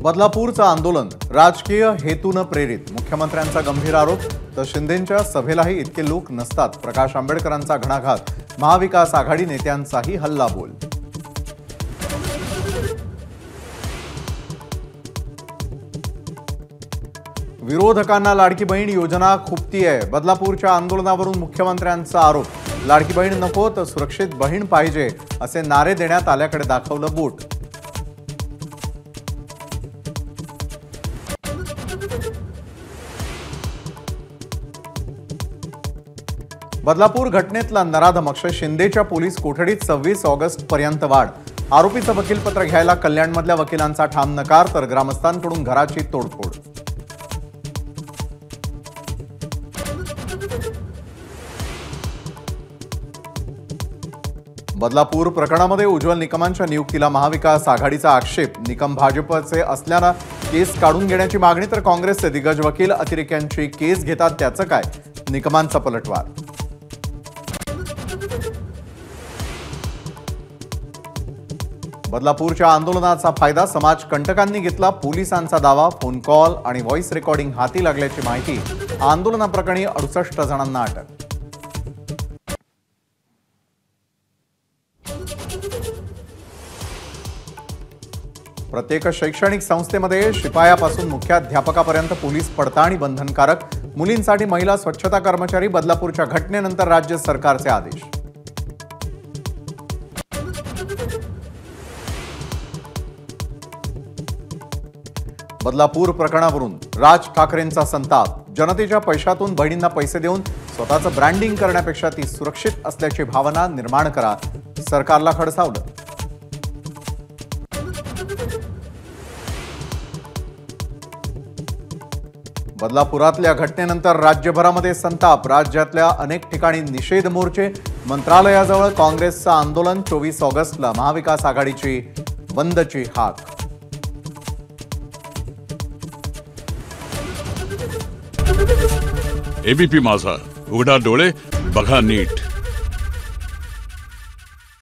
बदलापूरचं आंदोलन राजकीय हेतून प्रेरित, मुख्यमंत्र्यांचा गंभीर आरोप. तर शिंदेंच्या सभेलाही इतके लोक नसतात. प्रकाश आंबेडकरांचा घणाघात, महाविकास आघाडी नेत्यांचाही हल्लाबोल. विरोधकांना लाडकी बहीण योजना खुपतीये. बदलापूरच्या आंदोलनावरून मुख्यमंत्र्यांचा आरोप. लाडकी बहीण नको तर सुरक्षित बहीण पाहिजे असे नारे देण्यात आल्याकडे दाखवलं बोट. बदलापूर घटनेतला नराधमक्ष शिंदेच्या पोलीस कोठडीत 26 ऑगस्ट पर्यंत वाढ. आरोपीचं वकीलपत्र घ्यायला कल्याणमधल्या वकिलांचा ठाम नकार, तर ग्रामस्थांकडून घराची तोडफोड. बदलापूर प्रकरणामध्ये उज्ज्वल निकमांच्या नियुक्तीला महाविकास आघाडीचा आक्षेप. निकम भाजपचे असल्यानं केस काढून घेण्याची मागणी, तर काँग्रेसचे दिग्गज वकील अतिरेक्यांची केस घेतात त्याचं काय, निकमांचा पलटवार. बदलापूरच्या आंदोलनाचा फायदा समाजकंटकांनी घेतला. पोलिसांचा दावा, फोन कॉल आणि व्हॉइस रेकॉर्डिंग हाती लागल्याची माहिती. आंदोलनाप्रकरणी 68 जणांना अटक. प्रत्येक शैक्षणिक संस्थेमध्ये शिपायापासून मुख्याध्यापकापर्यंत पोलीस पडताळणी बंधनकारक. मुलींसाठी महिला स्वच्छता कर्मचारी. बदलापूरच्या घटनेनंतर राज्य सरकारचे आदेश. बदलापूर प्रकरणावरून राज ठाकरेंचा संताप. जनतेच्या पैशातून बहिणींना पैसे देऊन स्वतःचं ब्रँडिंग करण्यापेक्षा ती सुरक्षित असल्याची भावना निर्माण करा, सरकारला खडसावलं. बदलापुरातल्या घटनेनंतर राज्यभरामध्ये संताप. राज्यातल्या अनेक ठिकाणी निषेध मोर्चे. मंत्रालयाजवळ काँग्रेसचं आंदोलन. 24 ऑगस्टला महाविकास आघाडीची बंदची हाक. एबीपी माझा, उघडा डोळे बघा नीट.